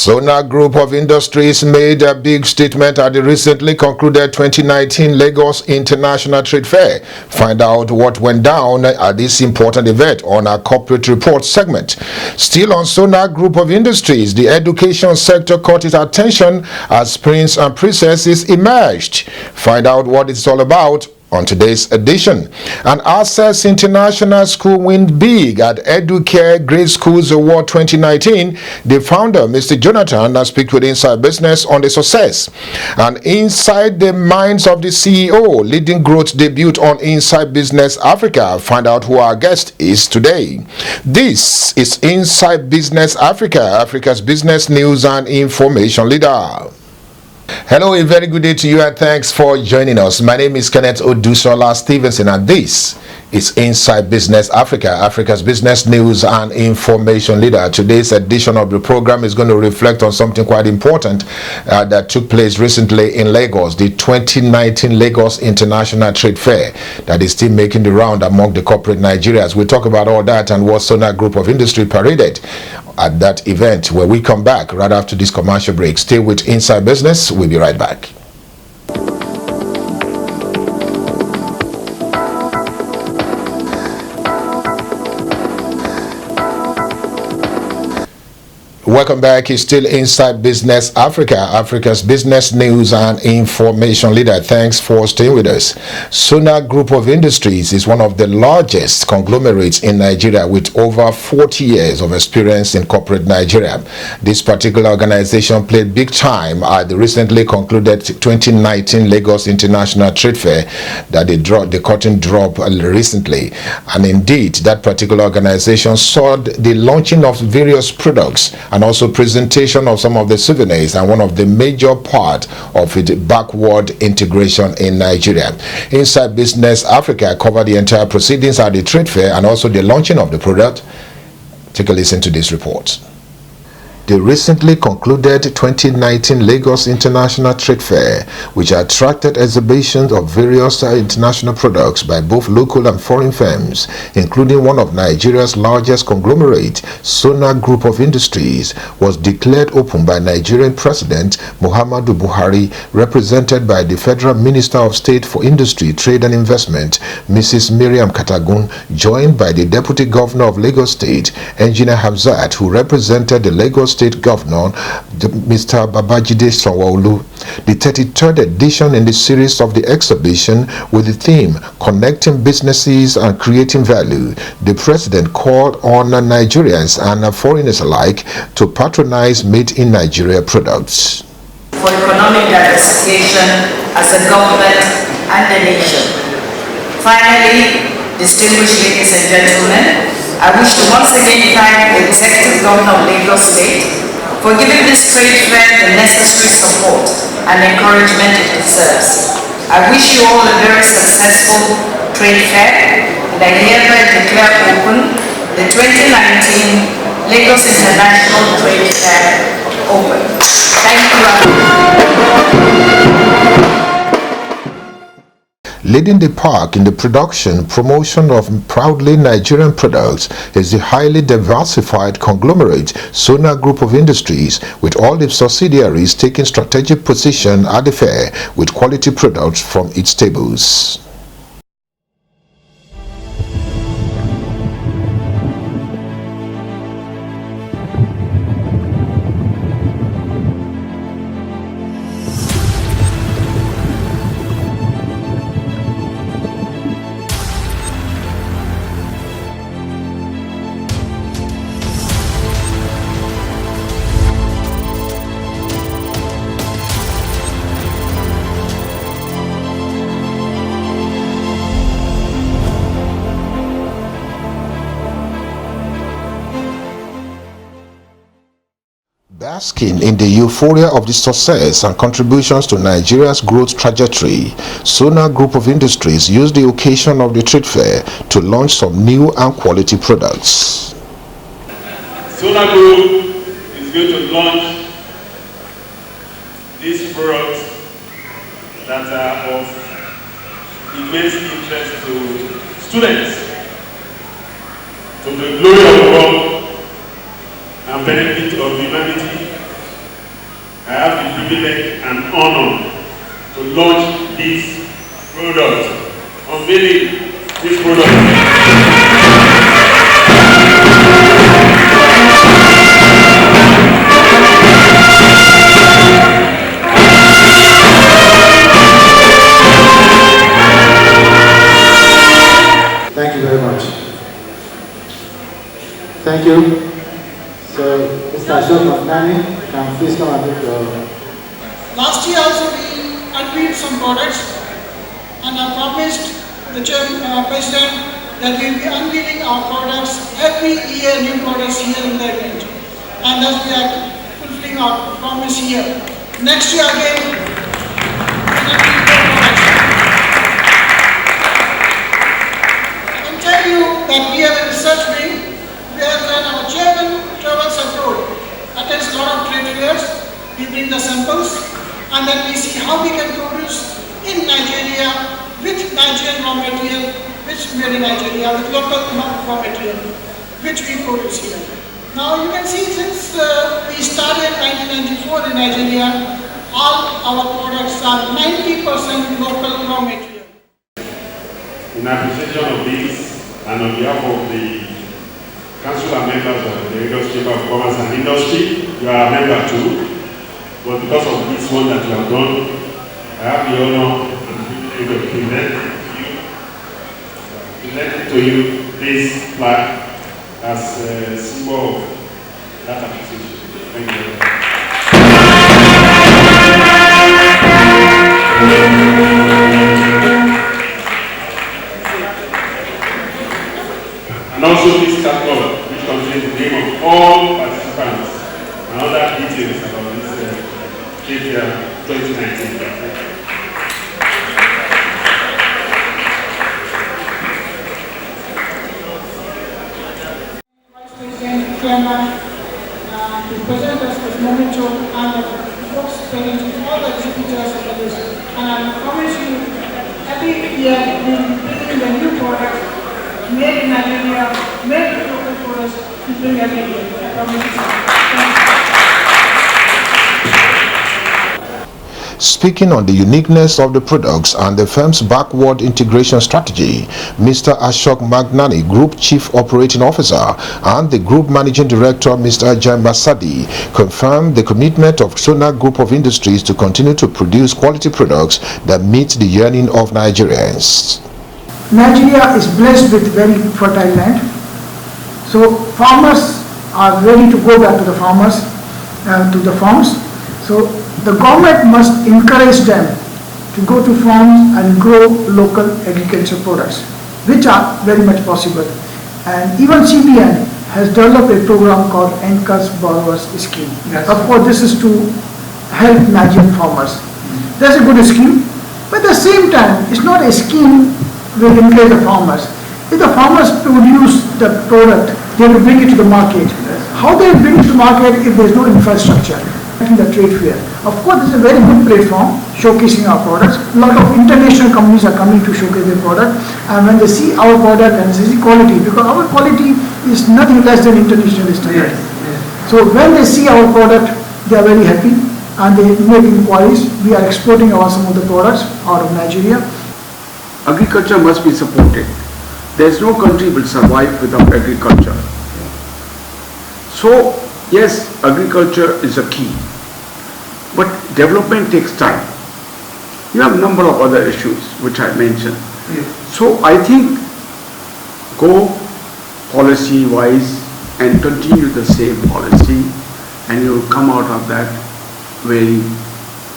Sona Group of Industries made a big statement at the recently concluded 2019 Lagos International Trade Fair. Find out what went down at this important event on our corporate report segment. Still on Sona Group of Industries, the education sector caught its attention as prince and princesses emerged. Find out what it's all about on today's edition. An Access International School win big at EduCare Great Schools Award 2019. The founder, Mr. Jonathan, has speak with Inside Business on the success. And inside the minds of the CEO, leading growth debut on Inside Business Africa. Find out who our guest is today. This is Inside Business Africa, Africa's business news and information leader. Hello, a very good day to you and thanks for joining us. My name is Kenneth Odusola Stevenson and this is Inside Business Africa, Africa's business news and information leader. Today's edition of the program is going to reflect on something quite important that took place recently in Lagos, the 2019 Lagos International Trade Fair that is still making the round among the corporate Nigerians. We'll talk about all that and what Sona Group of Industry paraded at that event where we come back right after this commercial break. Stay with Inside Business. We'll be right back. Welcome back. It's still Inside Business Africa, Africa's business news and information leader. Thanks for staying with us. Sona Group of Industries is one of the largest conglomerates in Nigeria with over 40 years of experience in corporate Nigeria. This particular organization played big time at the recently concluded 2019 Lagos International Trade Fair that the curtain drop recently. And indeed, that particular organization saw the launching of various products and also presentation of some of the souvenirs and one of the major part of its backward integration in Nigeria. Inside Business Africa covered the entire proceedings at the trade fair and also the launching of the product. Take a listen to this report. The recently concluded 2019 Lagos International Trade Fair, which attracted exhibitions of various international products by both local and foreign firms, including one of Nigeria's largest conglomerate, Sona Group of Industries, was declared open by Nigerian President Muhammadu Buhari, represented by the Federal Minister of State for Industry, Trade and Investment, Mrs. Miriam Katagun, joined by the Deputy Governor of Lagos State, Engineer Hamzat, who represented the Lagos State Governor, Mr. Babajide Sanwo-Olu. The 33rd edition in the series of the exhibition with the theme Connecting Businesses and Creating Value. The President called on Nigerians and foreigners alike to patronize made in Nigeria products. For economic diversification as a government and a nation. Finally, distinguished ladies and gentlemen, I wish to once again thank the Executive Governor of Lagos State for giving this trade fair the necessary support and encouragement it deserves. I wish you all a very successful trade fair and I hereby declare open the 2019 Lagos International Trade Fair open. Thank you. Leading the pack in the production, promotion of proudly Nigerian products is the highly diversified conglomerate Sona Group of Industries, with all its subsidiaries taking strategic position at the fair with quality products from its tables. Basking in the euphoria of the success and contributions to Nigeria's growth trajectory, Sona Group of Industries used the occasion of the trade fair to launch some new and quality products. Sona Group is going to launch these products that are of immense interest to students, to the glory of God and benefit of humanity I have the privilege and honor to launch this product, unveiling this product. Thank you very much. Thank you. So, Mr. Ashok Magnani, can please come and take your... Last year also we unveiled some products, and I promised the President that we will be unveiling our products every year, new products here in the event. And thus we are fulfilling our promise here. Next year again, we will unveil more products. I can tell you that we have a research wing where when our chairman travels abroad, attends a lot of trade fairs, we bring the samples, and then we see how we can produce in Nigeria with Nigerian raw material, which is made in Nigeria, with local raw material, which we produce here. Now you can see since we started 1994 in Nigeria, all our products are 90% local raw material. In appreciation of this, and on behalf of the Council and members of the Lagos Chamber of Commerce and Industry, you are a member too. But because of this one that you have done, I have the honor and privilege of presenting to you this plaque as a symbol of that appreciation. Thank you very much. And also this catalog, which contains the name of all participants and other details about this trade fair 2019. Vice President, Chairman, to present us this memento and the books presenting all the exhibitors and others. And I promise you, every year we will be bringing the new products made in Nigeria, made with local products, to bring every year. I promise you. Thank you. Speaking on the uniqueness of the products and the firm's backward integration strategy, Mr. Ashok Magnani, Group Chief Operating Officer, and the Group Managing Director, Mr. Ajay Masadi, confirmed the commitment of Sona Group of Industries to continue to produce quality products that meet the yearning of Nigerians. Nigeria is blessed with very fertile land, so farmers are ready to go back to the farmers, to the farms. So the government must encourage them to go to farms and grow local agricultural products, which are very much possible. And even CBN has developed a program called NCAS Borrowers Scheme. Yes. Of course, this is to help Nigerian farmers. That's a good scheme, but at the same time, it's not a scheme will encourage the farmers. If the farmers produce the product, they will bring it to the market. How they bring it to the market if there is no infrastructure? In the trade fair. Of course, this is a very good platform showcasing our products. A lot of international companies are coming to showcase their product, and when they see our product and they see quality, because our quality is nothing less than international standard. Yes. Yes. So when they see our product, they are very happy and they make inquiries. We are exporting some of the products out of Nigeria. Agriculture must be supported. There is no country will survive without agriculture. So, yes, agriculture is a key, but development takes time. You have a number of other issues which I mentioned. Yes. So I think go policy-wise and continue the same policy, and you will come out of that very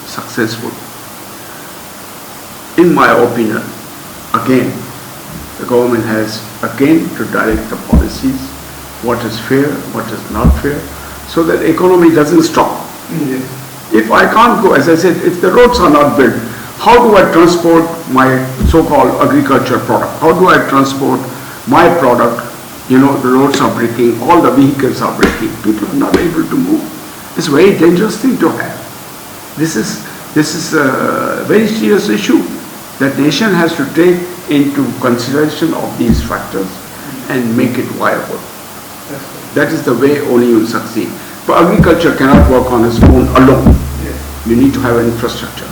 successful. In my opinion, again, the government has again to direct the policies, what is fair, what is not fair, so that economy doesn't stop. Yes. If I can't go, as I said, if the roads are not built, how do I transport my so-called agriculture product? How do I transport my product? You know, the roads are breaking, all the vehicles are breaking, people are not able to move. It's a very dangerous thing to have. This is a very serious issue that nation has to take into consideration of these factors and make it viable. That is the way only you will succeed. But agriculture cannot work on its own alone. You need to have an infrastructure.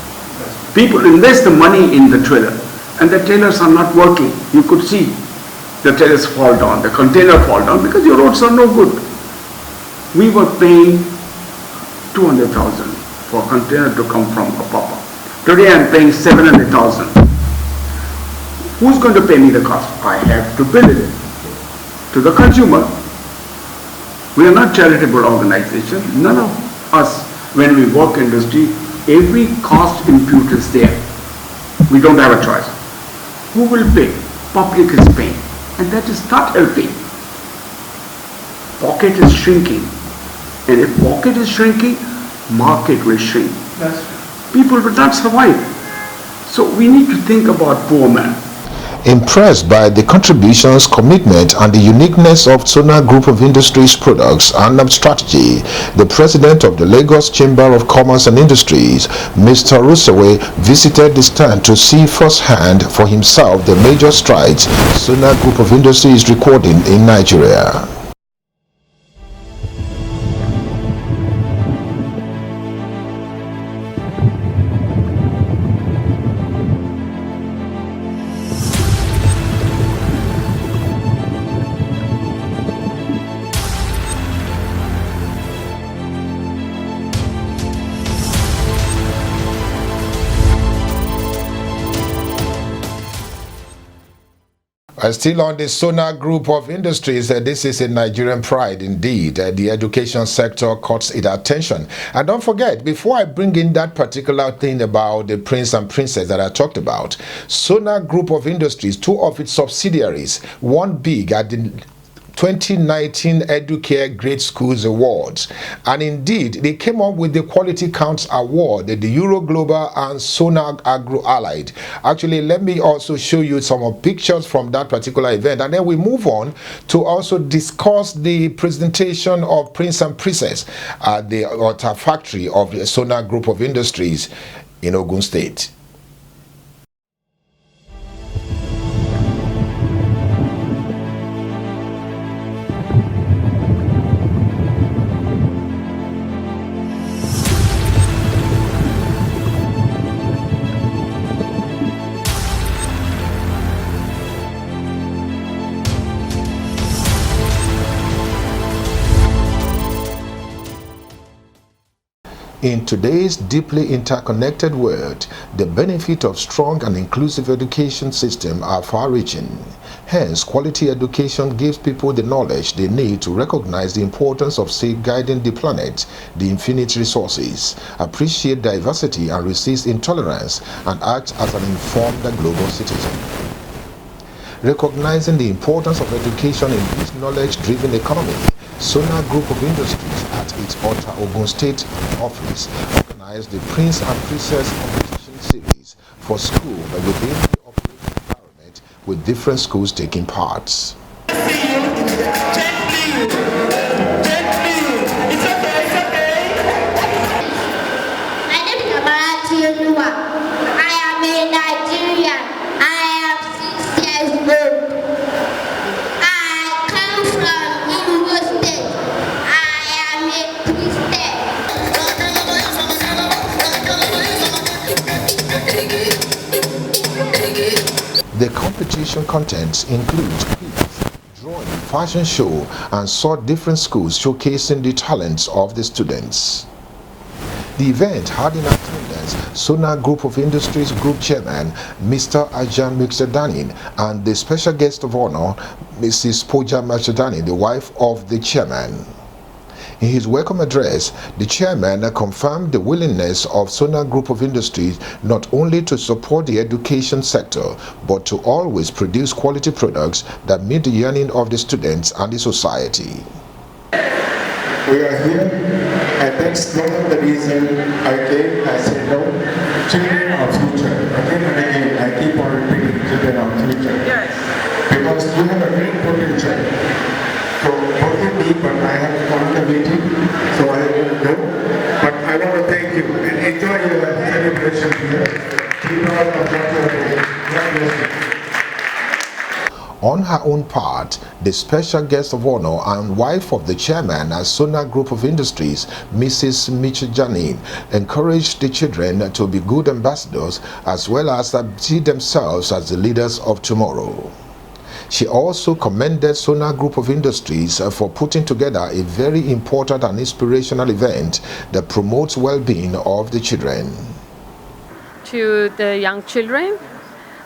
People invest the money in the trailer, and the trailers are not working. You could see the trailers fall down, the container fall down because your roads are no good. We were paying 200,000 for a container to come from Apapa. Today I'm paying 700,000. Who's going to pay me the cost? I have to bill it to the consumer. We are not charitable organization. None of us, when we work industry, every cost input is there. We don't have a choice. Who will pay? Public is paying. And that is not helping. Pocket is shrinking. And if pocket is shrinking, market will shrink. People will not survive. So we need to think about poor man. Impressed by the contributions, commitment, and the uniqueness of Sona Group of Industries products and strategy, the president of the Lagos Chamber of Commerce and Industries, Mr. Rusewe, visited the stand to see firsthand for himself the major strides Sona Group of Industries is recording in Nigeria. Still on the Sona Group of Industries, this is a Nigerian pride indeed. The education sector caught its attention. And don't forget, before I bring in that particular thing about the prince and princess that I talked about, Sona Group of Industries, two of its subsidiaries, one big at the 2019 Educare Great Schools Awards, and indeed they came up with the Quality Counts Award, the Euro Global and Sona Agro Allied. Actually, let me also show you some of pictures from that particular event, and then we move on to also discuss the presentation of Prince and Princess at the Ota factory of the Sona Group of Industries in Ogun State. In today's deeply interconnected world, the benefits of strong and inclusive education system are far-reaching. Hence, quality education gives people the knowledge they need to recognize the importance of safeguarding the planet, the infinite resources, appreciate diversity and resist intolerance, and act as an informed global citizen. Recognizing the importance of education in this knowledge-driven economy, Sona Group of Industries at its Ota Ogun State office organized the Prince and Princess Competition Series for school within the operating environment, with different schools taking part. The competition contents include quiz, drawing, fashion show, and saw different schools showcasing the talents of the students. The event had in attendance Sona Group of Industries Group Chairman Mr. Ajan Muksadani and the special guest of honor Mrs. Poja Muksadani, the wife of the chairman. In his welcome address, the chairman confirmed the willingness of Sona Group of Industries not only to support the education sector, but to always produce quality products that meet the yearning of the students and the society. We are here, and that's one of the reasons I came. I said, no, children are future. Again and again, I keep on repeating, children are future. Yes. Because you have a great potential. So forgive me, but I have come to the meeting, so I will go. But I want to thank you and enjoy your celebration here. Be proud of what you are doing. God bless you. On her own part, the special guest of honor and wife of the chairman at Sona Group of Industries, Mrs. Michijani, encouraged the children to be good ambassadors as well as see themselves as the leaders of tomorrow. She also commended Sona Group of Industries for putting together a very important and inspirational event that promotes well-being of the children. To the young children,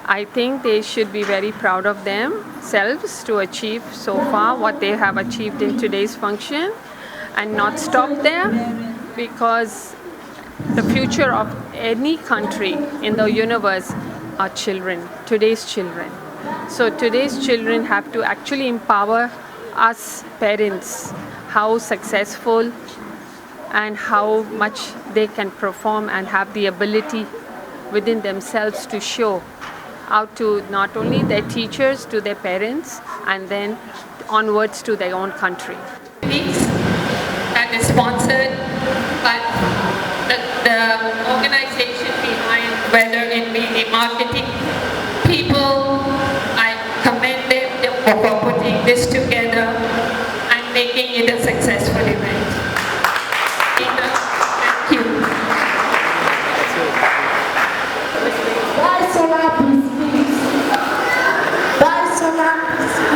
I think they should be very proud of themselves to achieve so far what they have achieved in today's function and not stop there, because the future of any country in the universe are children, today's children. So today's children have to actually empower us parents, how successful and how much they can perform and have the ability within themselves to show out to not only their teachers, to their parents, and then onwards to their own country. And is sponsored, but the organization behind, whether it be the marketing people, I commend them for putting this together and making it a successful event. Thank you. Bye, Sona, please. Bye, Sona, please.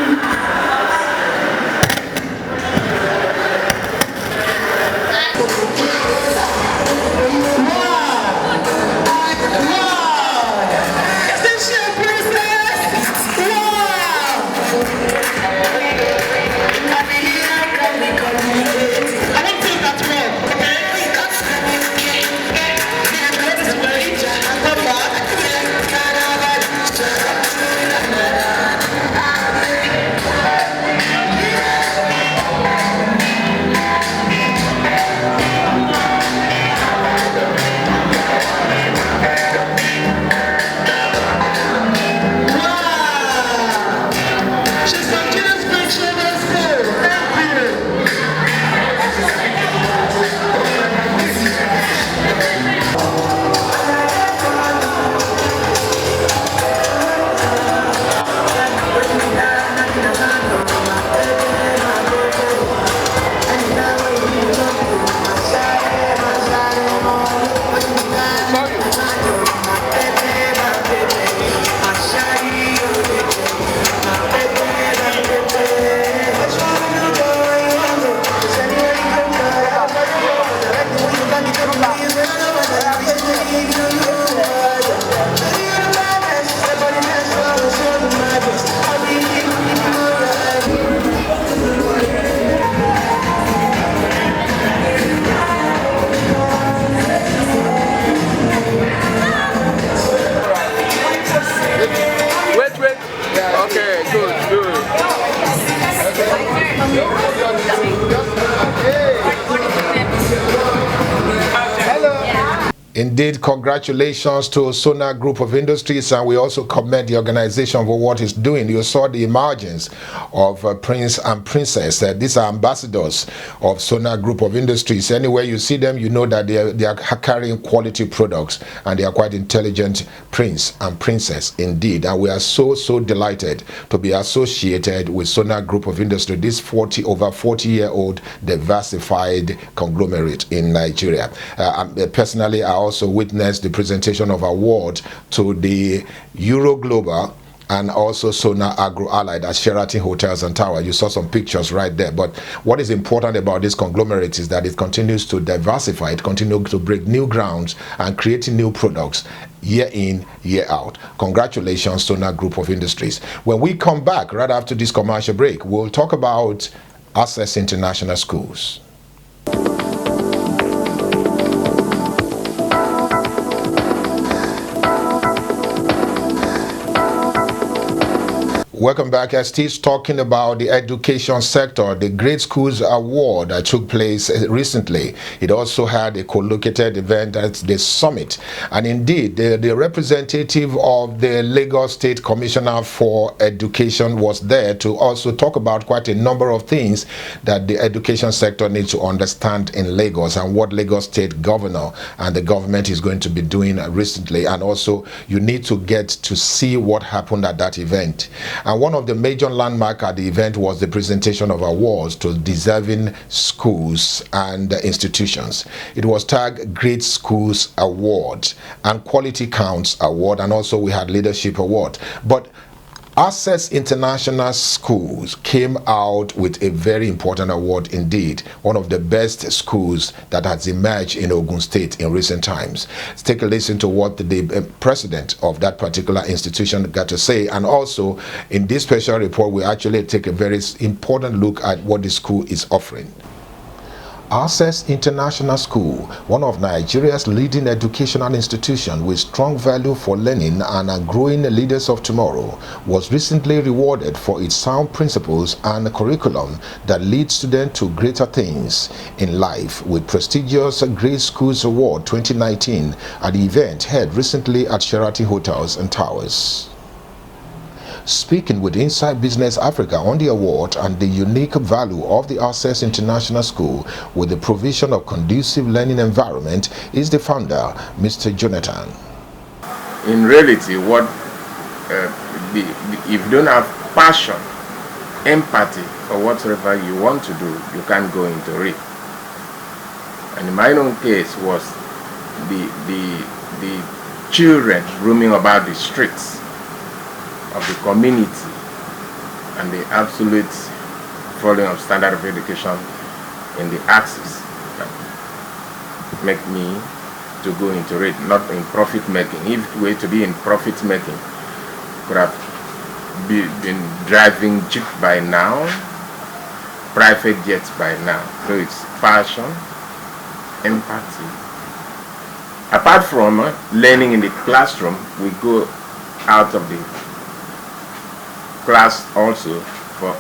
Indeed, congratulations to Sona Group of Industries, and we also commend the organization for what it's doing. You saw the emergence of Prince and Princess. These are ambassadors of Sona Group of Industries. Anywhere you see them, you know that they are carrying quality products, and they are quite intelligent Prince and Princess indeed. And we are so delighted to be associated with Sona Group of Industries, this over 40-year-old diversified conglomerate in Nigeria. Personally, I also witnessed the presentation of award to the Euro Global and also Sona Agro Allied at Sheraton Hotels and Tower. You saw some pictures right there. But what is important about this conglomerate is that it continues to diversify, it continues to break new grounds and creating new products year in, year out. Congratulations, Sona Group of Industries. When we come back right after this commercial break, we'll talk about Access International Schools. Welcome back. As Steve's talking about the education sector, the Great Schools Award that took place recently. It also had a co-located event at the summit. And indeed, the representative of the Lagos State Commissioner for Education was there to also talk about quite a number of things that the education sector needs to understand in Lagos and what Lagos State Governor and the government is going to be doing recently. And also, you need to get to see what happened at that event. And one of the major landmarks at the event was the presentation of awards to deserving schools and institutions. It was tagged Great Schools Award and Quality Counts Award, and also we had Leadership Award. But Access International Schools came out with a very important award indeed, one of the best schools that has emerged in Ogun State in recent times. Let's take a listen to what the president of that particular institution got to say, and also in this special report we actually take a very important look at what the school is offering. Access International School, one of Nigeria's leading educational institutions with strong value for learning and are growing leaders of tomorrow, was recently rewarded for its sound principles and curriculum that lead students to greater things in life with prestigious Great Schools Award 2019 at the event held recently at Sheraton Hotels and Towers. Speaking with Inside Business Africa on the award and the unique value of the Access International School with the provision of conducive learning environment is the founder, Mr. Jonathan. In reality, if you don't have passion, empathy for whatever you want to do, you can't go into it. And in my own case was the children roaming about the streets of the community and the absolute falling of standard of education in the axis that make me to go into it, not in profit making. If it were to be in profit making, could have been driving jeep by now, private jets by now. So it's passion, empathy. Apart from learning in the classroom, we go out of the class also for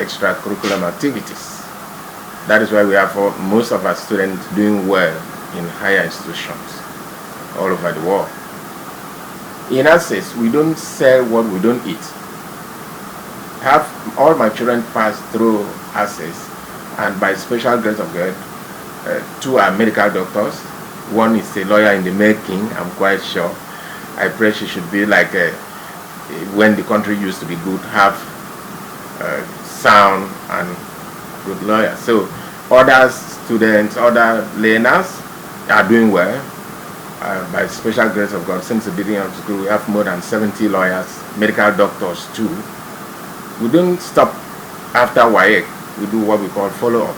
extracurricular activities. That is why we have most of our students doing well in higher institutions all over the world. In Access, we don't sell what we don't eat. Have all my children pass through Access, and by special grace of God, two are medical doctors. One is a lawyer in the making, I'm quite sure. I pray she should be like when the country used to be good, have sound and good lawyers. So other students, other learners are doing well. By special grace of God, since the beginning of school, we have more than 70 lawyers, medical doctors too. We don't stop after WAEC. We do what we call follow-up.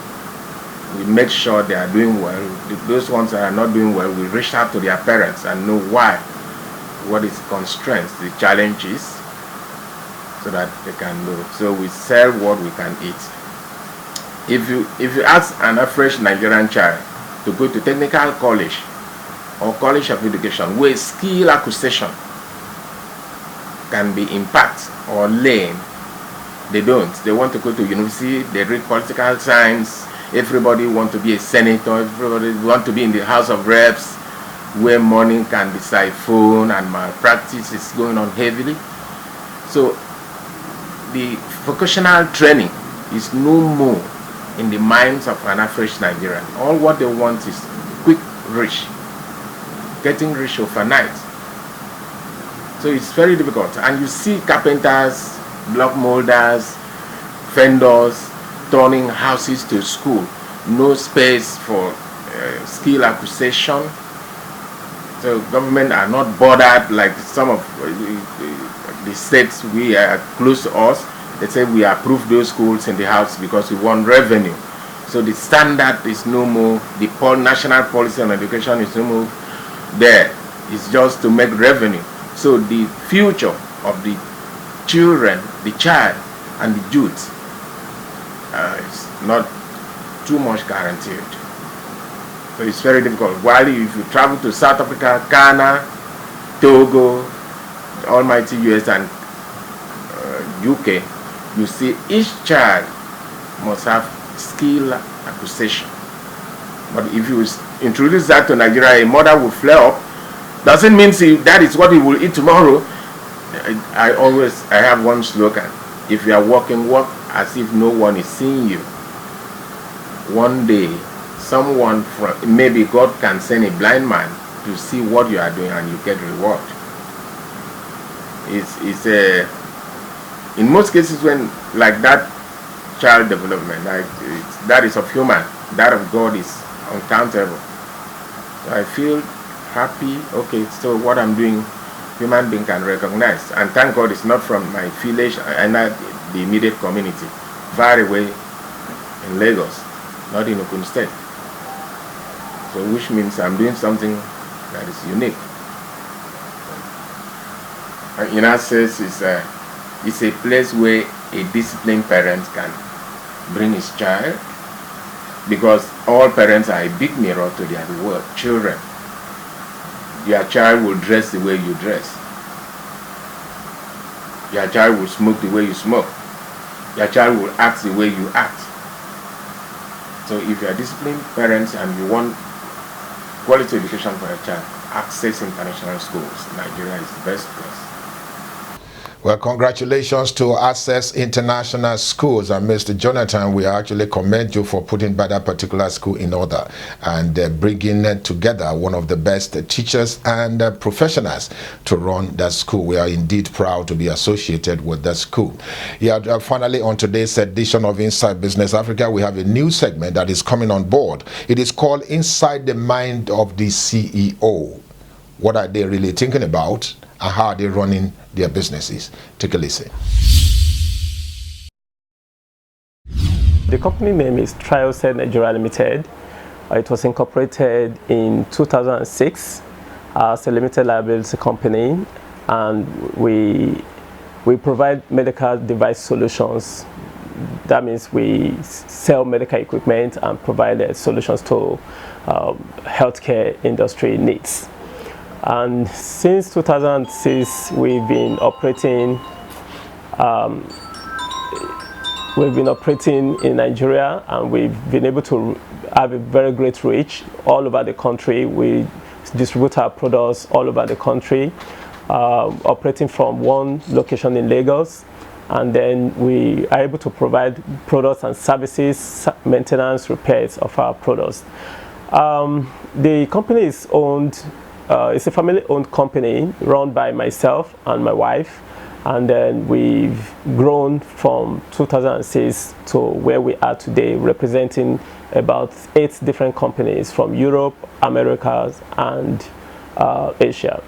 We make sure they are doing well. Those ones that are not doing well, we reach out to their parents and know why. What is constraints, the challenges, so that they can know. So we sell what we can eat. If you ask an average Nigerian child to go to technical college or college of education where skill acquisition can be impact or learn, they don't. They want to go to university, they read political science, everybody want to be a senator, everybody want to be in the House of Reps, where money can be siphoned and malpractice is going on heavily. So the vocational training is no more in the minds of an average Nigerian. All what they want is quick rich, getting rich overnight. So it's very difficult. And you see carpenters, block molders, vendors turning houses to school. No space for skill acquisition. So government are not bothered like some of the states we are close to us. They say we approve those schools in the house because we want revenue. So the standard is no more, the national policy on education is no more there. It's just to make revenue. So the future of the children, the child and the youth is not too much guaranteed. So it's very difficult. While if you travel to South Africa, Ghana, Togo, the almighty US and UK, you see each child must have skill acquisition. But if you introduce that to Nigeria, a mother will flare up. Doesn't mean that is what he will eat tomorrow. I have one slogan. If you are working, work as if no one is seeing you. One day, someone from, maybe God can send a blind man to see what you are doing and you get reward. in most cases when like that child development, like that is of human, that of God is uncountable. So I feel happy. Okay, so what I'm doing, human being can recognize, and thank God it's not from my village and not the immediate community, far away in Lagos, not in Ogun State. So which means I'm doing something that is unique. In Access it's a place where a disciplined parent can bring his child, because all parents are a big mirror to their children. Your child will dress the way you dress. Your child will smoke the way you smoke. Your child will act the way you act. So if you are disciplined parents and you want quality education for your child, Access International Schools, Nigeria is the best place. Well, congratulations to Access International Schools, and Mr. Jonathan, we actually commend you for putting that particular school in order and bringing together one of the best teachers and professionals to run that school. We are indeed proud to be associated with that school. Yeah, finally, on today's edition of Inside Business Africa, we have a new segment that is coming on board. It is called Inside the Mind of the CEO. What are they really thinking about, and how are they running their businesses? Take a listen. The company name is Triocel Nigeria Limited. It was incorporated in 2006 as a limited liability company, and we provide medical device solutions. That means we sell medical equipment and provide solutions to healthcare industry needs. And since 2006, we've been operating in Nigeria, and we've been able to have a very great reach all over the country. We distribute our products all over the country, operating from one location in Lagos, and then we are able to provide products and services, maintenance, repairs of our products. The company is owned. It's a family-owned company run by myself and my wife, and then we've grown from 2006 to where we are today, representing about 8 different companies from Europe, Americas, and Asia.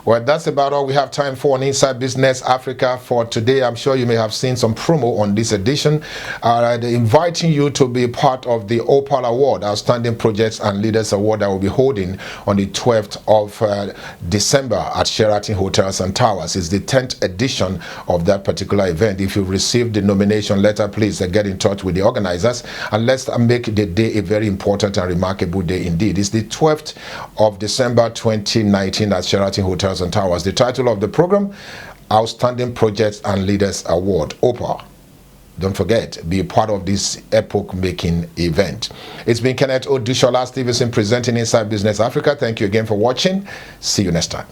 Well, that's about all we have time for on Inside Business Africa for today. I'm sure you may have seen some promo on this edition. Inviting you to be part of the Opal Award, Outstanding Projects and Leaders Award, that will be holding on the 12th of December at Sheraton Hotels and Towers. It's the 10th edition of that particular event. If you've received the nomination letter, please get in touch with the organizers, and let's make the day a very important and remarkable day indeed. It's the 12th of December 2019 at Sheraton Hotels and Towers. The title of the program, Outstanding Projects and Leaders Award, OPA. Don't forget, be a part of this epoch-making event. It's been Kenneth Odushola Stevenson presenting Inside Business Africa. Thank you again for watching. See you next time.